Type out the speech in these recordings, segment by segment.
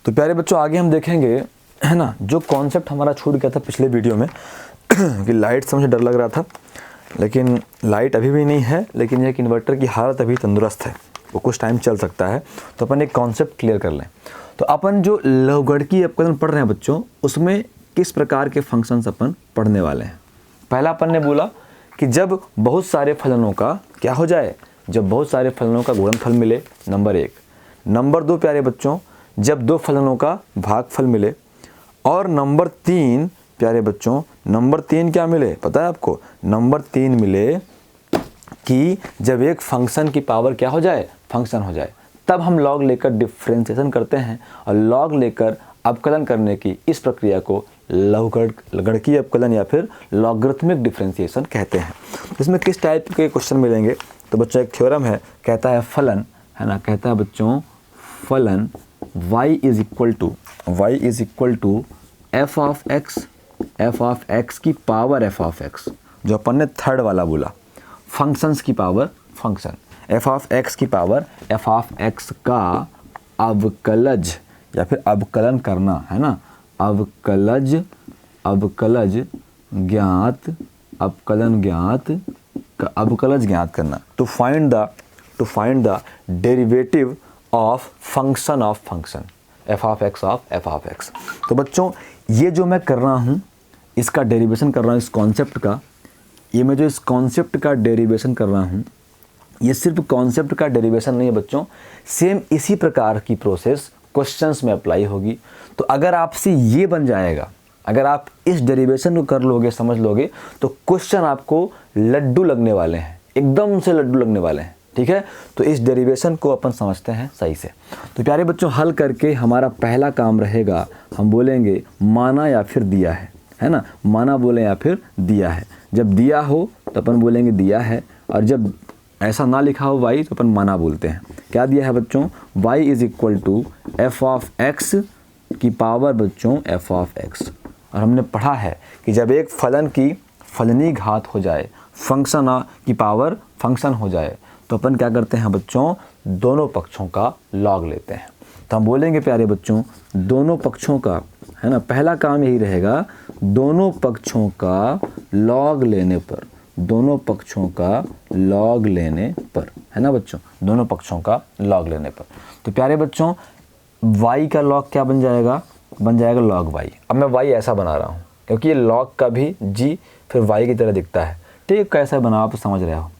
तो प्यारे बच्चों आगे हम देखेंगे, है ना, जो कॉन्सेप्ट हमारा छूट गया था पिछले वीडियो में कि लाइट से मुझे डर लग रहा था, लेकिन लाइट अभी भी नहीं है, लेकिन ये कि इन्वर्टर की हालत अभी तंदुरुस्त है, वो कुछ टाइम चल सकता है। तो अपन एक कॉन्सेप्ट क्लियर कर लें। तो अपन जो लघुगणकीय अपकलन पढ़ रहे हैं बच्चों, उसमें किस प्रकार के फंक्शंस अपन पढ़ने वाले हैं। पहला अपन ने बोला कि जब बहुत सारे फलनों का क्या हो जाए, जब बहुत सारे फलनों का गुणनफल मिले, नंबर 1। नंबर 2 प्यारे बच्चों, जब दो फलनों का भागफल मिले। और नंबर 3 प्यारे बच्चों, नंबर 3 क्या मिले पता है आपको, नंबर 3 मिले कि जब एक फंक्शन की पावर क्या हो जाए, फंक्शन हो जाए। तब हम लॉग लेकर डिफ्रेंसिएशन करते हैं और लॉग लेकर अवकलन करने की इस प्रक्रिया को लघुगणकीय अपकलन या फिर लॉगरिथमिक डिफरेंशिएशन कहते हैं। इसमें किस टाइप के क्वेश्चन मिलेंगे, तो बच्चों एक थ्योरम है, कहता है फलन, है ना, कहता है बच्चों फलन y is equal to f of x की पावर f ऑफ x, जो अपन ने थर्ड वाला बोला, फंक्शंस की power function, f of x की पावर f ऑफ x का अवकलज या फिर अवकलन करना, है ना, अवकलज ज्ञात, अवकलज ज्ञात करना, to find the derivative of function f of x। तो बच्चों ये जो मैं कर रहा हूँ, इसका डेरिवेशन कर रहा हूँ, इस कॉन्सेप्ट का, ये मैं जो इस कॉन्सेप्ट का डेरिवेशन कर रहा हूँ, ये सिर्फ कॉन्सेप्ट का डेरिवेशन नहीं है बच्चों, सेम इसी प्रकार की प्रोसेस क्वेश्चंस में अप्लाई होगी। तो अगर आपसे ये बन जाएगा, अगर आप इस डेरिवेशन को कर लोगे, समझ लोगे, तो क्वेश्चन आपको लड्डू लगने वाले हैं, एकदम से लड्डू लगने वाले हैं, ठीक है। तो इस डेरिवेशन को अपन समझते हैं सही से। तो प्यारे बच्चों हल करके हमारा पहला काम रहेगा, हम बोलेंगे माना या फिर दिया है ना, माना बोले या फिर दिया है। जब दिया हो तो अपन बोलेंगे दिया है, और जब ऐसा ना लिखा हो y तो अपन माना बोलते हैं। क्या दिया है बच्चों, y is equal to f of x की पावर बच्चों f ऑफ x। और हमने पढ़ा है कि जब एक फलन की फलनी घात हो जाए, फंक्शन की पावर फंक्शन हो जाए, तो अपन क्या करते हैं बच्चों, दोनों पक्षों का लॉग लेते हैं। तो हम बोलेंगे प्यारे बच्चों दोनों पक्षों का, है ना, पहला काम यही रहेगा, दोनों पक्षों का लॉग लेने पर, दोनों पक्षों का लॉग लेने पर, है ना बच्चों, दोनों पक्षों का लॉग लेने पर। तो प्यारे बच्चों y का लॉग क्या बन जाएगा, बन जाएगा लॉग y। अब मैं y ऐसा बना रहा हूँ क्योंकि ये लॉग का भी g फिर y की तरह दिखता है, ठीक, कैसा बना आप समझ रहे हो।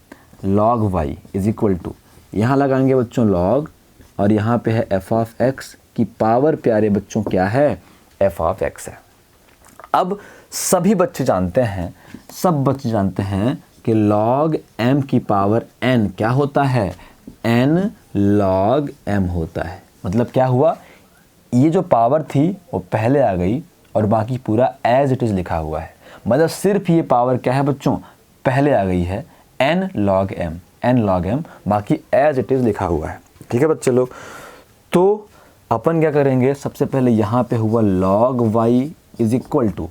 Log y is equal to, यहाँ लगाएंगे बच्चों लॉग, और यहाँ पे है f ऑफ x की पावर प्यारे बच्चों क्या है, f ऑफ x है। अब सभी बच्चे जानते हैं, सब बच्चे जानते हैं कि log m की पावर n क्या होता है, n log m होता है। मतलब क्या हुआ, ये जो पावर थी वो पहले आ गई और बाकी पूरा एज इट इज़ लिखा हुआ है। मतलब सिर्फ ये पावर क्या है बच्चों, पहले आ गई है, n log m, बाकी एज इट इज़ लिखा हुआ है, ठीक है बच्चे लोग। तो अपन क्या करेंगे, सबसे पहले यहाँ पे हुआ log y is equal to,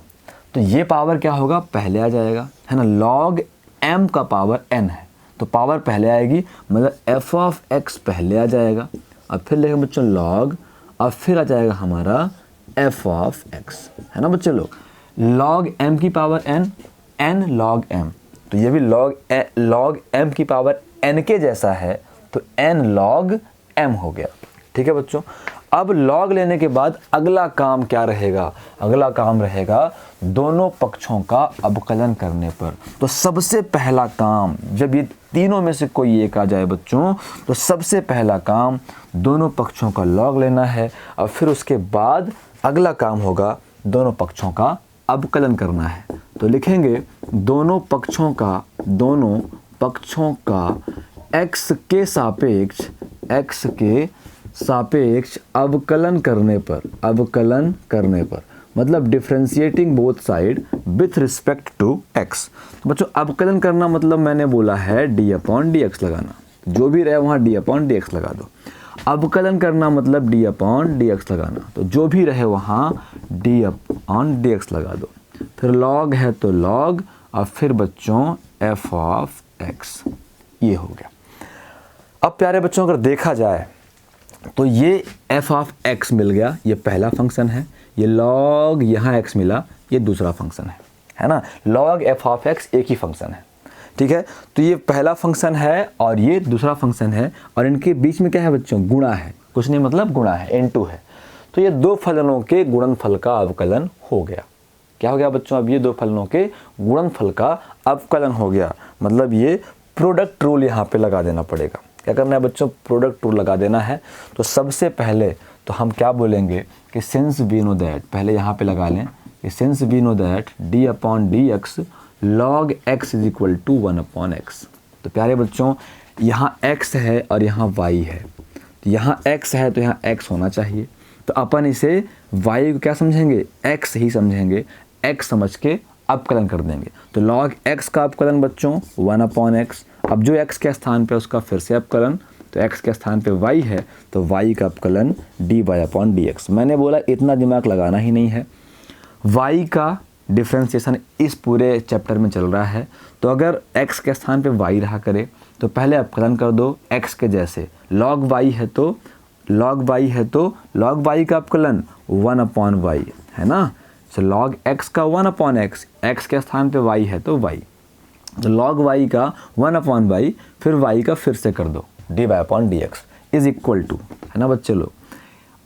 तो ये पावर क्या होगा, पहले आ जाएगा, है ना, log m का पावर n है, तो पावर पहले आएगी, मतलब f ऑफ x पहले आ जाएगा, और फिर लेंगे बच्चों log, और फिर आ जाएगा हमारा f ऑफ x, है ना बच्चे लोग। log m की पावर n log m, तो ये भी log m की पावर n के जैसा है, तो n log m हो गया, ठीक है बच्चों। अब लॉग लेने के बाद अगला काम क्या रहेगा, अगला काम रहेगा दोनों पक्षों का अवकलन करने पर। तो सबसे पहला काम, जब ये तीनों में से कोई एक आ जाए बच्चों, तो सबसे पहला काम दोनों पक्षों का लॉग लेना है, और फिर उसके बाद अगला काम होगा दोनों पक्षों का अवकलन करना है। तो लिखेंगे दोनों पक्षों का x के सापेक्ष अवकलन करने पर, मतलब differentiating both side with respect to x। तो बच्चों अवकलन करना मतलब मैंने बोला है d/dx लगाना, जो भी रहे वहाँ d/dx लगा दो। अवकलन करना मतलब d/dx लगाना, तो जो भी रहे वहाँ d/dx लगा दो। फिर log है तो log, और फिर बच्चों f ऑफ x, ये हो गया। अब प्यारे बच्चों अगर देखा जाए तो ये एफ ऑफ एक्स मिल गया, ये पहला फंक्शन है। ये लॉग यहाँ एक्स मिला, ये दूसरा फंक्शन है ना। लॉग एफ ऑफ एक्स एक ही फंक्शन है, ठीक है। तो ये पहला फंक्शन है और ये दूसरा फंक्शन है, और इनके बीच में क्या है बच्चों, गुणा है, कुछ नहीं मतलब गुणा है, इनटू है। तो ये दो फलनों के गुणनफल का अवकलन हो गया। क्या हो गया बच्चों, अब ये दो फलनों के गुणनफल का अवकलन हो गया। मतलब ये प्रोडक्ट रूल यहाँ पे लगा देना पड़ेगा। क्या करना है बच्चों, प्रोडक्ट रूल लगा देना है। तो सबसे पहले तो हम क्या बोलेंगे कि सिंस वी नो दैट, पहले यहाँ पे लगा लें कि since we know that d upon d x log x is equal to 1/x। तो प्यारे बच्चों यहाँ x है और यहाँ y है, तो यहाँ x है तो यहाँ x होना चाहिए। तो अपन इसे y को क्या समझेंगे, x ही समझेंगे, x समझ के अवकलन कर देंगे। तो log x का अवकलन बच्चों 1/x। अब जो x के स्थान पे उसका फिर से अवकलन, तो x के स्थान पे y है तो y का अवकलन dy/dx। मैंने बोला इतना दिमाग लगाना ही नहीं है। y का डिफ्रेंसिएशन इस पूरे चैप्टर में चल रहा है, तो अगर x के स्थान पे y रहा करे तो पहले अवकलन कर दो x के जैसे। log y है तो log y का अवकलन 1/y है ना। तो log x का 1/x, x के स्थान पे y है तो y, तो log y का 1/y, फिर y का फिर से कर दो dy/dx इज इक्वल टू, है ना बच्चे लोग।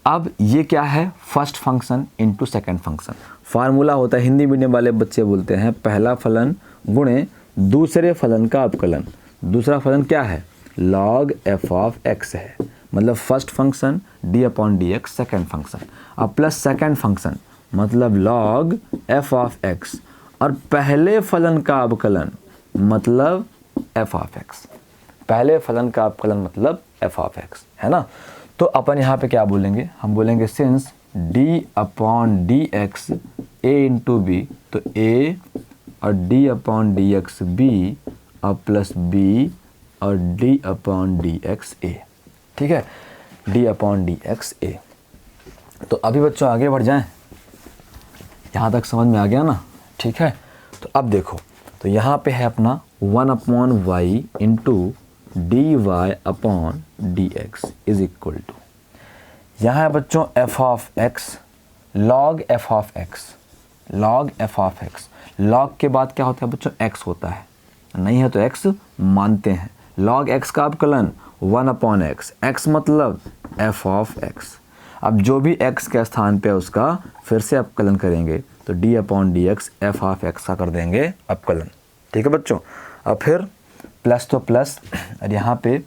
अब ये क्या है, first function into second function. Formula होता है, हिंदी मीडियम वाले बच्चे बोलते हैं पहला फलन गुणे दूसरे फलन का अवकलन। दूसरा फलन क्या है, log f ऑफ x है, मतलब first function d/dx second function, अब प्लस सेकंड फंक्शन मतलब log f ऑफ x, और पहले फलन का अवकलन मतलब f ऑफ x। पहले फलन का अवकलन मतलब f ऑफ x, है ना। तो अपन यहाँ पे क्या बोलेंगे, हम बोलेंगे since d/dx a into b, तो a और d/dx b और प्लस b और d/dx a, ठीक है, d/dx a। तो अभी बच्चों आगे बढ़ जाएं, यहाँ तक समझ में आ गया ना, ठीक है। तो अब देखो, तो यहाँ पे है अपना 1/y into dy/dx is equal to, यहाँ है बच्चों f of x log f of x, log f of x। log के बाद क्या होता है बच्चों, x होता है, नहीं है तो x मानते हैं। log x का अवकलन 1/x, x मतलब f ऑफ x। अब जो भी x के स्थान पे उसका फिर से अवकलन करेंगे तो d/dx f ऑफ x का कर देंगे अवकलन, ठीक है बच्चों। अब फिर प्लस तो प्लस, और यहाँ पे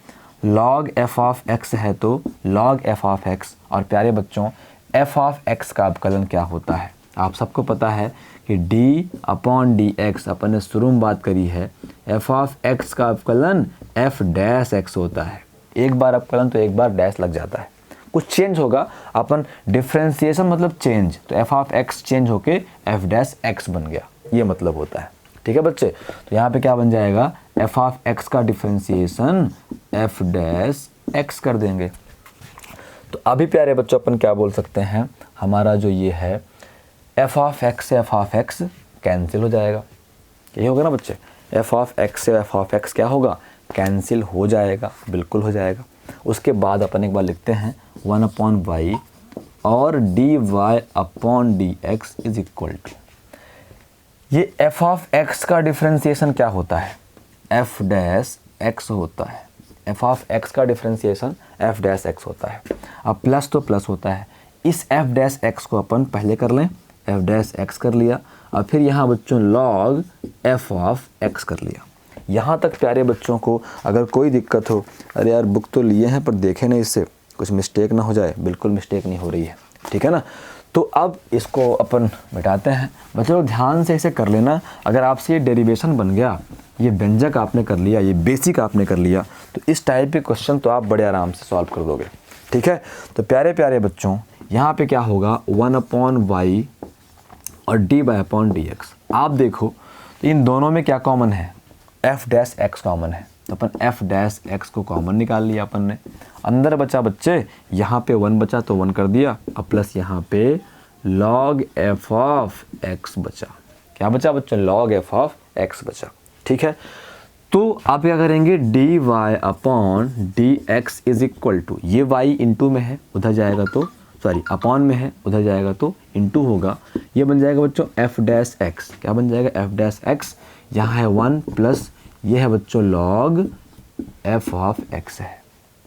log f ऑफ x है तो log f ऑफ x, और प्यारे बच्चों f ऑफ x का अवकलन क्या होता है, आप सबको पता है कि d/dx, अपन ने शुरू में बात करी है, f ऑफ x का अवकलन f' होता है। एक बार अवकलन तो एक बार डैश लग जाता है, कुछ चेंज होगा, अपन डिफ्रेंसिएशन मतलब चेंज, तो f ऑफ x चेंज होके f' बन गया, ये मतलब होता है, ठीक है बच्चे। तो यहाँ पे क्या बन जाएगा, f ऑफ x का डिफ्रेंसिएशन f' कर देंगे। तो अभी प्यारे बच्चों अपन क्या बोल सकते हैं, हमारा जो ये है f ऑफ x से f ऑफ x कैंसिल हो जाएगा, यही होगा ना बच्चे, f ऑफ x से f ऑफ x क्या होगा, कैंसिल हो जाएगा, बिल्कुल हो जाएगा। उसके बाद अपन एक बार लिखते हैं 1/y और dy/dx इज इक्वल टू, ये f ऑफ x का डिफ्रेंसिएशन क्या होता है, f' होता है। f ऑफ x का डिफ्रेंसिएशन f' होता है। अब प्लस तो प्लस होता है, इस f' को अपन पहले कर लें, f' कर लिया, और फिर यहाँ बच्चों log f ऑफ x कर लिया। यहाँ तक प्यारे बच्चों को अगर कोई दिक्कत हो, अरे यार बुक तो लिए हैं पर देखे नहीं, इससे कुछ मिस्टेक ना हो जाए, बिल्कुल मिस्टेक नहीं हो रही है, ठीक है ना। तो अब इसको अपन मिटाते हैं बच्चों, ध्यान से इसे कर लेना। अगर आपसे ये डेरिवेशन बन गया, ये व्यंजक आपने कर लिया, ये बेसिक आपने कर लिया, तो इस टाइप के क्वेश्चन तो आप बड़े आराम से सॉल्व कर दोगे, ठीक है। तो प्यारे प्यारे बच्चों यहाँ पे क्या होगा, 1/y और dy/dx। आप देखो तो इन दोनों में क्या कॉमन है, f' कॉमन है, तो अपन f' को कॉमन निकाल लिया अपन ने। अंदर बचा बच्चे, यहाँ पे 1 बचा तो 1 कर दिया, अब प्लस यहाँ पे log f ऑफ x बचा। क्या बचा बच्चों, log f ऑफ x बचा, ठीक है। तो आप क्या करेंगे, d y upon d x is equal to, ये वाई इंटू में है उधर जाएगा तो सॉरी अपॉन में है उधर जाएगा तो इंटू होगा, ये बन जाएगा बच्चों एफ डैश एक्स। क्या बन जाएगा, एफ डैश एक्स, यहाँ है 1 प्लस ये है बच्चों लॉग एफ ऑफ एक्स है।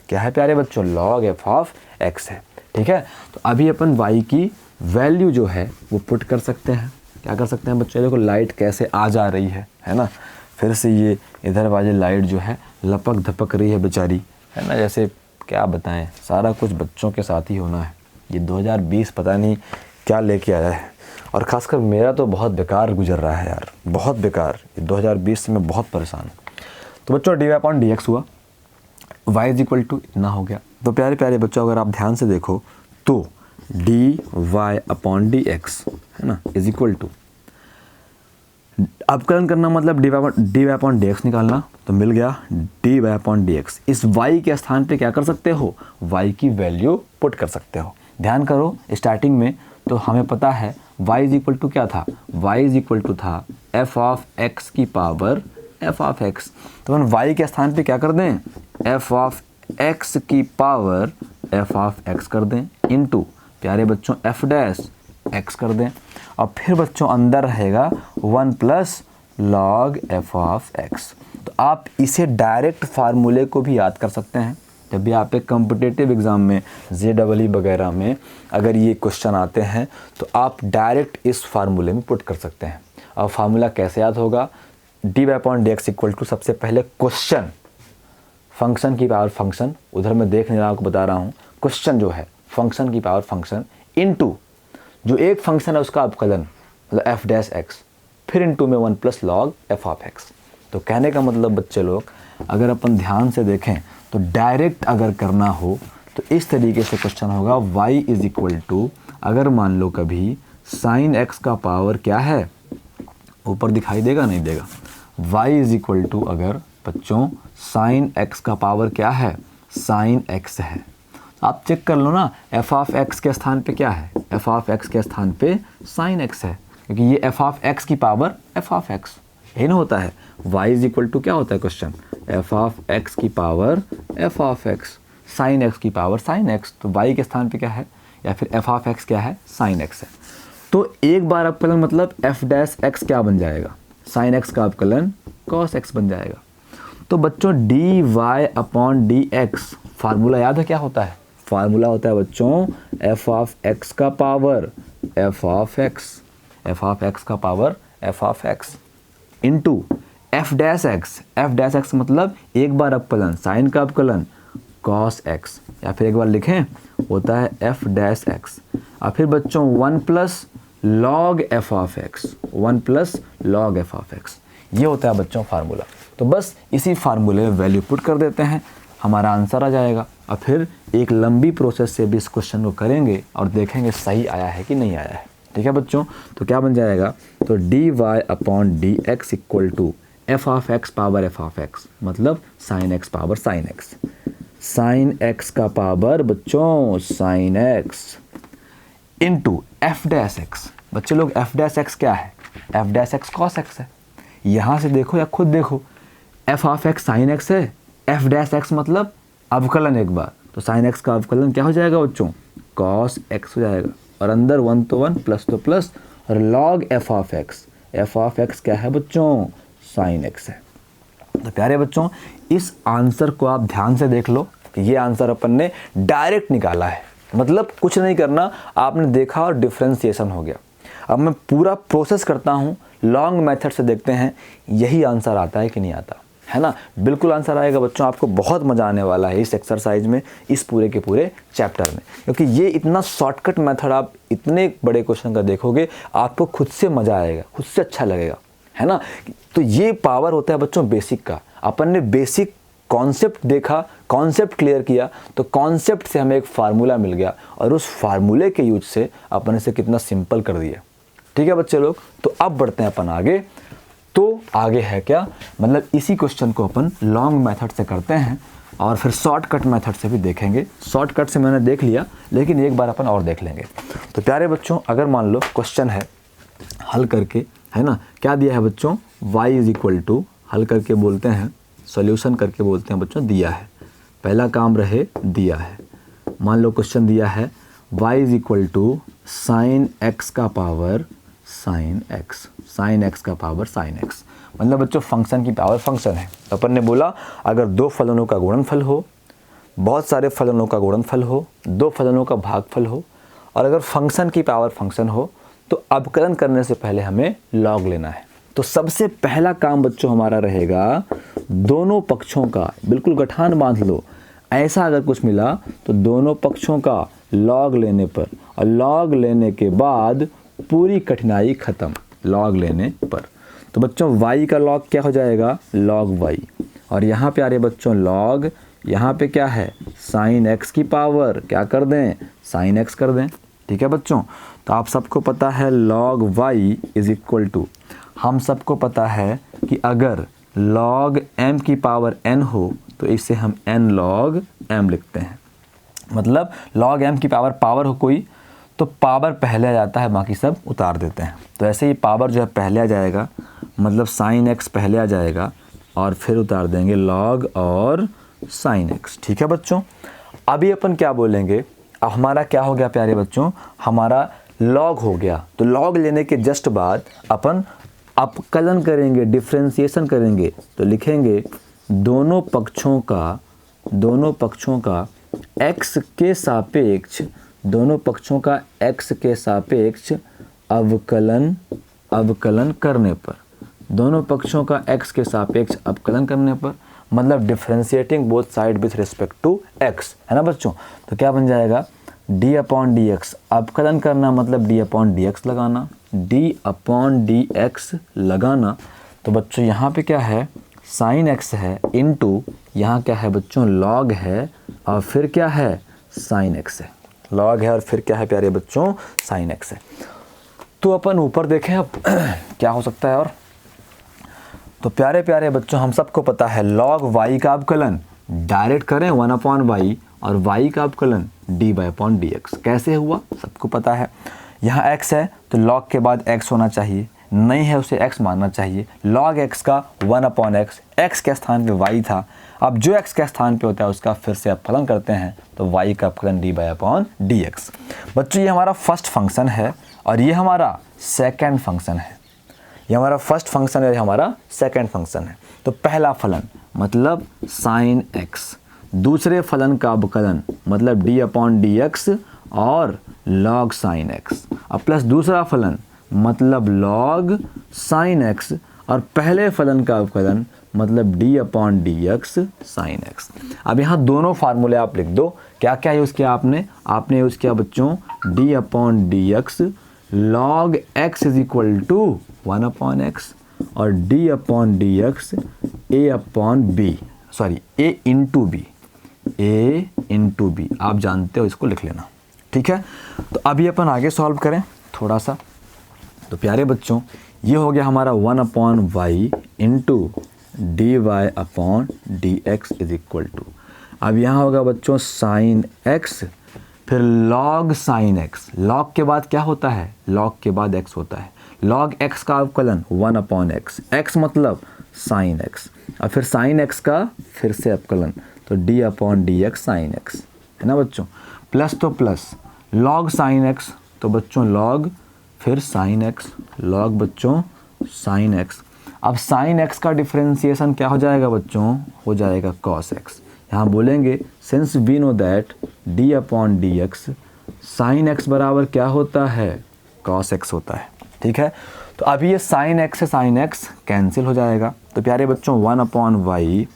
क्या है प्यारे बच्चों, लॉग एफ ऑफ एक्स है। ठीक है, तो अभी अपन y की वैल्यू जो है वो पुट कर सकते हैं। क्या कर सकते हैं बच्चों, देखो लाइट कैसे आ जा रही है ना, फिर से ये इधर वाली लाइट जो है लपक धपक रही है बेचारी, है ना, जैसे क्या बताएं, सारा कुछ बच्चों के साथ ही होना है। ये 2020 पता नहीं क्या लेके आया है, और ख़ासकर मेरा तो बहुत बेकार गुजर रहा है यार, बहुत बेकार। 2020 से मैं बहुत परेशान हूँ। तो बच्चों d y upon d x हुआ, y इज इक्वल टू इतना हो गया। तो प्यारे प्यारे बच्चों अगर आप ध्यान से देखो तो d y upon d x है ना इज इक्वल टू, अवकलन करना मतलब d y upon d x निकालना, तो मिल गया d y upon d x. इस y के स्थान पे क्या कर सकते हो, y की वैल्यू पुट कर सकते हो। ध्यान करो स्टार्टिंग में तो हमें पता है y इज इक्वल टू क्या था, y इज इक्वल टू था f ऑफ x की पावर f ऑफ x। तो हम y के स्थान पे क्या कर दें, f ऑफ x की पावर f ऑफ x कर दें इनटू प्यारे बच्चों f डैश x कर दें, और फिर बच्चों अंदर रहेगा 1 plus log f of x। तो आप इसे डायरेक्ट फार्मूले को भी याद कर सकते हैं। जब भी आप एक कॉम्पिटिटिव एग्ज़ाम में JEE वगैरह में अगर ये क्वेश्चन आते हैं तो आप डायरेक्ट इस फार्मूले में पुट कर सकते हैं। और फार्मूला कैसे याद होगा, d y upon d x equal to, सबसे पहले क्वेश्चन फंक्शन की पावर फंक्शन, उधर मैं देख नहीं रहा आपको बता रहा हूँ, क्वेश्चन जो है फंक्शन की पावर फंक्शन इनटू जो एक फंक्शन है उसका अवकलन मतलब एफ डैश एक्स, फिर इनटू में 1 plus log F of x. तो कहने का मतलब बच्चे लोग अगर अपन ध्यान से देखें तो डायरेक्ट अगर करना हो तो इस तरीके से क्वेश्चन होगा, y इज इक्वल टू, अगर मान लो कभी साइन x का पावर क्या है, ऊपर दिखाई देगा नहीं देगा, y इज इक्वल टू अगर बच्चों साइन x का पावर क्या है, साइन x है, आप चेक कर लो ना f ऑफ x के स्थान पे क्या है, f ऑफ x के स्थान पे साइन x है, क्योंकि ये f ऑफ x की पावर f ऑफ x यही ना होता है। y इज इक्वल टू क्या होता है क्वेश्चन, f ऑफ x की power f of x, sine x की पावर साइन x, तो y के स्थान पे क्या है, या फिर f ऑफ x क्या है, साइन x है। तो एक बार अवकलन मतलब f डैश x क्या बन जाएगा, साइन x का अवकलन cos x बन जाएगा। तो बच्चों d y upon d x formula याद है क्या होता है, फार्मूला होता है बच्चों f ऑफ x का power f of x, f of x का power f of x into f dash x मतलब एक बार अवकलन साइन का अवकलन cos x, या फिर एक बार लिखें होता है f डैश x, और फिर बच्चों 1 plus log f of x, 1 plus log f of x, ये होता है बच्चों फार्मूला। तो बस इसी फार्मूले में वैल्यू पुट कर देते हैं, हमारा आंसर आ जाएगा। और फिर एक लंबी प्रोसेस से भी इस क्वेश्चन को करेंगे और देखेंगे सही आया है कि नहीं आया है। ठीक है बच्चों, तो क्या बन जाएगा, तो d y upon d x equal to f of x power f of x मतलब sine x power sine x, sine x का पावर बच्चों sine x into f dash x. बच्चे लोग एफ डैश एक्स क्या है, f dash x cos x है, यहाँ से देखो या खुद देखो, f of x sine x है, एफ डैश एक्स मतलब अवकलन एक बार, तो साइन एक्स का अवकलन क्या हो जाएगा बच्चों, कॉस एक्स हो जाएगा, और अंदर 1 तो 1 प्लस तो प्लस, और लॉग एफ ऑफ एक्स क्या है बच्चों, साइन एक्स है। तो प्यारे बच्चों इस आंसर को आप ध्यान से देख लो, ये आंसर अपन ने डायरेक्ट निकाला है, मतलब कुछ नहीं करना, आपने देखा और डिफ्रेंसिएशन हो गया। अब मैं पूरा प्रोसेस करता हूँ, लॉन्ग मेथड से देखते हैं यही आंसर आता है कि नहीं आता है ना। बिल्कुल आंसर आएगा बच्चों, आपको बहुत मज़ा आने वाला है इस एक्सरसाइज में, इस पूरे के पूरे चैप्टर में, क्योंकि ये इतना शॉर्टकट मेथड आप इतने बड़े क्वेश्चन का देखोगे आपको खुद से मज़ा आएगा, खुद से अच्छा लगेगा, है ना। तो ये पावर होता है बच्चों बेसिक का। अपन ने बेसिक कॉन्सेप्ट देखा, कॉन्सेप्ट क्लियर किया, तो कॉन्सेप्ट से हमें एक फार्मूला मिल गया, और उस फार्मूले के यूज से अपन इसे कितना सिंपल कर दिया। ठीक है बच्चे लोग, तो अब बढ़ते हैं अपन आगे। तो आगे है क्या, मतलब इसी क्वेश्चन को अपन लॉन्ग मेथड से करते हैं और फिर शॉर्टकट मेथड से भी देखेंगे। शॉर्टकट से मैंने देख लिया, लेकिन एक बार अपन और देख लेंगे। तो प्यारे बच्चों अगर मान लो क्वेश्चन है हल करके, है ना, क्या दिया है बच्चों, y इज इक्वल टू हल करके बोलते हैं, सॉल्यूशन करके बोलते हैं बच्चों दिया है। पहला काम रहे दिया है, मान लो क्वेश्चन दिया है y is equal to sine x का power sine x, sine x का पावर साइन एक्स, मतलब बच्चों फंक्शन की पावर फंक्शन है। अपन ने बोला अगर दो फलनों का गुणनफल हो, बहुत सारे फलनों का गुणनफल हो, दो फलनों का भागफल हो, और अगर फंक्शन की पावर फंक्शन हो तो अवकलन करने से पहले हमें लॉग लेना है। तो सबसे पहला काम बच्चों हमारा रहेगा दोनों पक्षों का, बिल्कुल गठान बांध लो, ऐसा अगर कुछ मिला तो दोनों पक्षों का लॉग लेने पर, और लॉग लेने के बाद पूरी कठिनाई खत्म लॉग लेने पर। तो बच्चों y का लॉग क्या हो जाएगा, लॉग y, और यहाँ पे आ रहे बच्चों लॉग, यहाँ पे क्या है साइन x की पावर क्या कर दें, साइन x कर दें। ठीक है बच्चों, तो आप सबको पता है log y is equal to, हम सबको पता है कि अगर log m की पावर n हो तो इसे हम n log m लिखते हैं। मतलब log m की पावर हो कोई तो पावर पहले आ जाता है, बाकी सब उतार देते हैं। तो ऐसे ही पावर जो है पहले आ जाएगा, मतलब साइन x पहले आ जाएगा और फिर उतार देंगे log और साइन x। ठीक है बच्चों, अभी अपन क्या बोलेंगे, अब हमारा क्या हो गया प्यारे बच्चों, हमारा log हो गया। तो log लेने के जस्ट बाद अपन अपकलन करेंगे, डिफरेंशिएशन करेंगे, तो लिखेंगे दोनों पक्षों का x के सापेक्ष, दोनों पक्षों का x के सापेक्ष अवकलन करने पर, दोनों पक्षों का x के सापेक्ष अवकलन करने पर, मतलब differentiating both side with respect to x, है ना बच्चों। तो क्या बन जाएगा d अपॉन डी एक्स, अवकलन करना मतलब d अपॉन डी एक्स लगाना, d अपॉन डी एक्स लगाना। तो बच्चों यहाँ पे क्या है साइन x है इनटू यहाँ क्या है बच्चों लॉग है, और फिर क्या है साइन x है, लॉग है और फिर क्या है प्यारे बच्चों साइन x है। तो अपन ऊपर देखें अब क्या हो सकता है, और तो प्यारे प्यारे बच्चों हम सबको पता है log y का अवकलन डायरेक्ट करें 1 अपॉन y, और y का अवकलन dy अपॉन dx। कैसे हुआ सबको पता है, यहाँ x है तो log के बाद x होना चाहिए, नहीं है उसे x मानना चाहिए। log x का 1 अपॉन x के स्थान पे y था, अब जो x के स्थान पे होता है उसका फिर से अपकलन करते हैं, तो y का अपकलन dy अपॉन dx। बच्चों ये हमारा फर्स्ट फंक्शन है और ये हमारा सेकंड फंक्शन है, ये हमारा फर्स्ट फंक्शन है, ये हमारा सेकंड फंक्शन है। तो पहला फलन मतलब साइन x, दूसरे फलन का अवकलन मतलब d अपॉन डी एक्स और log साइन x, और प्लस दूसरा फलन मतलब log साइन x, और पहले फलन का अवकलन मतलब d upon d x sine x। अब यहाँ दोनों फार्मूले आप लिख दो, क्या क्या यूज़ किया आपने यूज़ किया बच्चों d upon d x log x is equal to 1 upon x, और d upon d x a upon b, sorry a into b, आप जानते हो इसको लिख लेना। ठीक है, तो अभी अपन आगे सॉल्व करें थोड़ा सा। तो प्यारे बच्चों ये हो गया हमारा 1 upon y into d y upon d x is equal to, अब यहाँ होगा बच्चों साइन एक्स, फिर log साइन एक्स, log के बाद क्या होता है, log के बाद x होता है, log x का अवकलन 1 अपॉन x, x मतलब साइन x, और फिर साइन x का फिर से अवकलन, तो d upon d x sine x, है ना बच्चों। प्लस तो प्लस log साइन x, तो बच्चों log फिर साइन x, log बच्चों साइन x। अब साइन x का डिफरेंशिएशन क्या हो जाएगा बच्चों, हो जाएगा cos x। यहाँ बोलेंगे since we know that d upon d x sine x बराबर क्या होता है, cos x होता है। ठीक है, तो अभी ये साइन x से साइन x कैंसिल हो जाएगा, तो प्यारे बच्चों 1 अपॉन वाई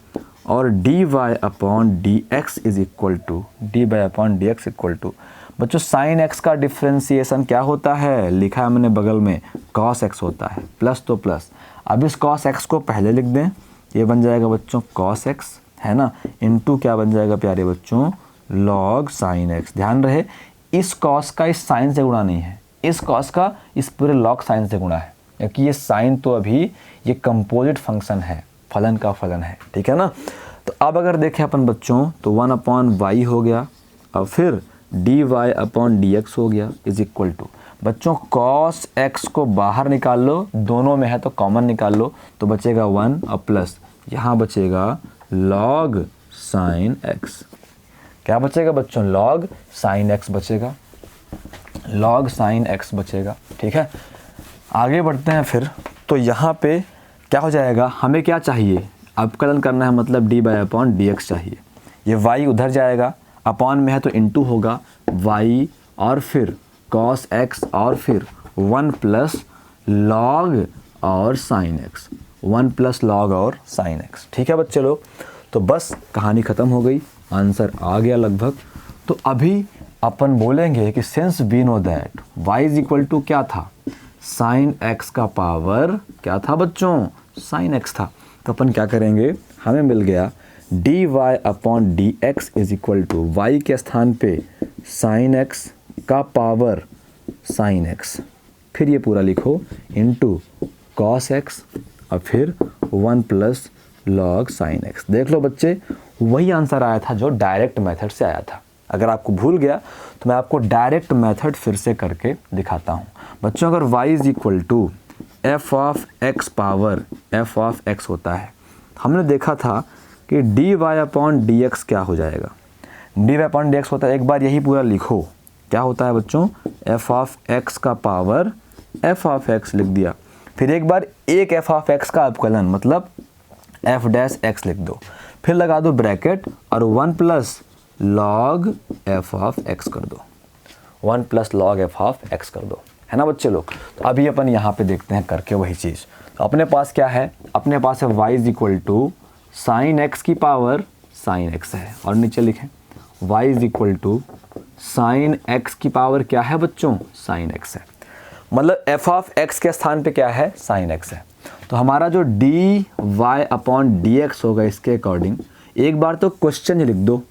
और d y upon d x is equal to d y upon d x equal to, बच्चों साइन x का डिफरेंशिएशन क्या होता है, लिखा है मैंने बगल में cos x होता है, प्लस तो प्लस। अब इस cos x को पहले लिख दें, ये बन जाएगा बच्चों cos x, है ना, इनटू क्या बन जाएगा प्यारे बच्चों log साइन x। ध्यान रहे इस cos का इस साइन से गुणा नहीं है, इस cos का इस पूरे log साइन से गुणा है, क्योंकि ये साइन तो अभी ये कंपोजिट फंक्शन है, फलन का फलन है। ठीक है ना, तो अब अगर देखें अपन बच्चों तो 1 अपॉन वाई हो गया, और फिर d y upon d x हो गया इज इक्वल टू, बच्चों cos x को बाहर निकाल लो, दोनों में है तो कॉमन निकाल लो, तो बचेगा 1 और प्लस यहाँ बचेगा log sin x। क्या बचेगा बच्चों? log sin x बचेगा, log sin x बचेगा। ठीक है, आगे बढ़ते हैं फिर। तो यहाँ पे क्या हो जाएगा, हमें क्या चाहिए, अवकलन करना है, मतलब d/dx चाहिए। ये y उधर जाएगा, अपॉन में है तो इनटू होगा y और फिर cos x और फिर 1 प्लस log और sin x, 1 प्लस log और sin x। ठीक है बच्चे लोग, तो बस कहानी ख़त्म हो गई, आंसर आ गया लगभग। तो अभी अपन बोलेंगे कि since we know that y is equal to क्या था, sin x का पावर क्या था बच्चों, sin x था। तो अपन क्या करेंगे, हमें मिल गया dy/dx is equal to y के स्थान पे sin x का पावर sin x, फिर ये पूरा लिखो इनटू cos x और फिर 1 प्लस log sin x। देख लो बच्चे, वही आंसर आया था जो डायरेक्ट मेथड से आया था। अगर आपको भूल गया तो मैं आपको डायरेक्ट मेथड फिर से करके दिखाता हूँ। बच्चों अगर y is equal to f of x power f of x होता है, हमने देखा था कि dy/dx क्या हो जाएगा, dy/dx होता है, एक बार यही पूरा लिखो, क्या होता है बच्चों, एफ ऑफ एक्स का पावर एफ ऑफ एक्स लिख दिया, फिर एक बार एक एफ ऑफ एक्स का अवकलन मतलब एफ डैश एक्स लिख दो, फिर लगा दो ब्रैकेट और 1 plus log F of x कर दो, 1 plus log F of x कर दो, है ना बच्चे लोग। तो अभी अपन यहाँ पे देखते हैं करके वही चीज़। तो अपने पास क्या है, अपने पास है y is equal to sine x की पावर साइन एक्स है, और नीचे लिखें y is equal to sine x की पावर क्या है बच्चों, साइन एक्स है, मतलब एफ ऑफ एक्स के स्थान पे क्या है, साइन एक्स है। तो हमारा जो dy/dx होगा इसके अकॉर्डिंग, एक बार तो क्वेश्चन लिख दो,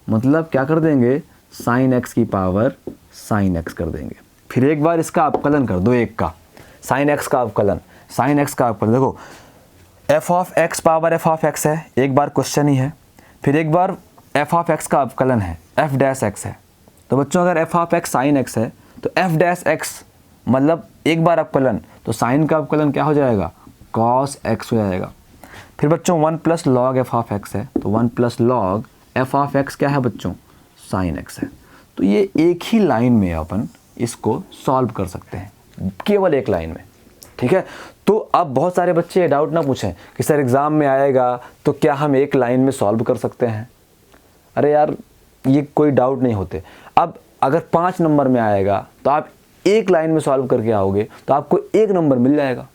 मतलब क्या कर देंगे, साइन एक्स की पावर साइन एक्स कर देंगे, फिर एक बार इसका अवकलन कर दो, एक का साइन एक्स का अवकलन, साइन एक्स का अवकलन, देखो f of x power f of x है, एक बार क्वेश्चन ही है, फिर एक बार एफ ऑफ एक्स का अवकलन है, एफ डैश एक्स है। तो बच्चों अगर F of x sine x है तो एफ डैश एक्स मतलब एक बार अवकलन, तो साइन का अवकलन क्या हो जाएगा, कॉस एक्स हो जाएगा। फिर बच्चों 1 plus log F of x है, तो 1 plus log F of x क्या है बच्चों, साइन एक्स है। तो ये एक ही लाइन में अपन इसको सॉल्व कर सकते हैं, केवल एक लाइन में। ठीक है, तो अब बहुत सारे बच्चे ये डाउट ना पूछें कि सर एग्ज़ाम में आएगा तो क्या हम एक लाइन में सॉल्व कर सकते हैं। अरे यार ये कोई डाउट नहीं होते। अब अगर 5 नंबर में आएगा तो आप एक लाइन में सॉल्व करके आओगे तो आपको 1 नंबर मिल जाएगा।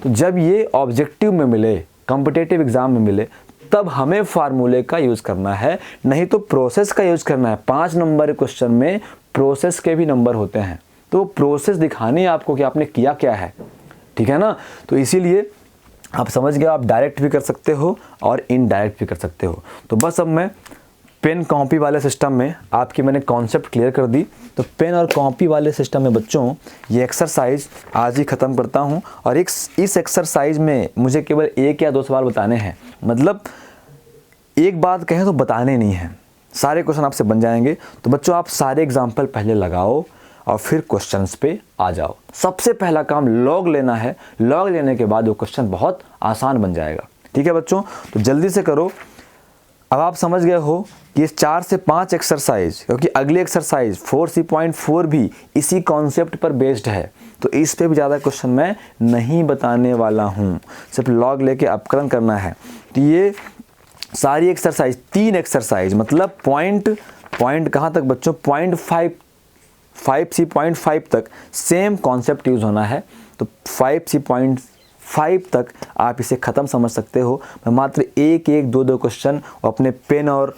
तो जब ये ऑब्जेक्टिव में मिले, कॉम्पिटिटिव एग्ज़ाम में मिले, तब हमें फार्मूले का यूज़ करना है, नहीं तो प्रोसेस का यूज़ करना है। 5 नंबर क्वेश्चन में प्रोसेस के भी नंबर होते हैं, तो प्रोसेस दिखानी है आपको कि आपने किया क्या है। ठीक है ना, तो इसीलिए आप समझ गए, आप डायरेक्ट भी कर सकते हो और इनडायरेक्ट भी कर सकते हो। तो बस अब मैं पेन कॉपी वाले सिस्टम में आपकी मैंने कॉन्सेप्ट क्लियर कर दी। तो पेन और कॉपी वाले सिस्टम में बच्चों ये एक्सरसाइज आज ही ख़त्म करता हूँ, और इस एक्सरसाइज में मुझे केवल 1 या 2 सवाल बताने हैं, मतलब एक बात कहें तो बताने नहीं हैं, सारे क्वेश्चन आपसे बन जाएंगे। तो बच्चों आप सारे एग्जाम्पल पहले लगाओ और फिर क्वेश्चंस पे आ जाओ। सबसे पहला काम लॉग लेना है, लॉग लेने के बाद वो क्वेश्चन बहुत आसान बन जाएगा। ठीक है बच्चों, तो जल्दी से करो। अब आप समझ गए हो कि 4 से 5 एक्सरसाइज, क्योंकि अगली एक्सरसाइज 4C.4 भी इसी कॉन्सेप्ट पर बेस्ड है, तो इस पे भी ज़्यादा क्वेश्चन मैं नहीं बताने वाला हूँ, सिर्फ लॉग लेके अपकरण करना है। तो ये सारी एक्सरसाइज 3 एक्सरसाइज मतलब पॉइंट कहाँ तक बच्चों, 5C.5 तक सेम कॉन्सेप्ट यूज़ होना है। तो 5C.5 तक आप इसे ख़त्म समझ सकते हो। मैं मात्र 1-2 क्वेश्चन अपने पेन और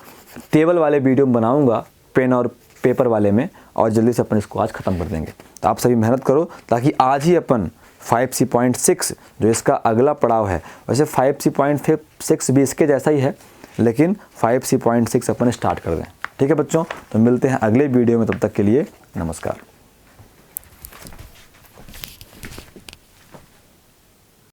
टेबल वाले वीडियो में बनाऊंगा, पेन और पेपर वाले में, और जल्दी से अपन इसको आज ख़त्म कर देंगे। तो आप सभी मेहनत करो ताकि आज ही अपन 5C.6 जो इसका अगला पड़ाव है, वैसे 5C.6 भी इसके जैसा ही है, लेकिन 5C.6 अपन स्टार्ट कर दें। ठीक है बच्चों, तो मिलते हैं अगले वीडियो में, तब तक के लिए नमस्कार।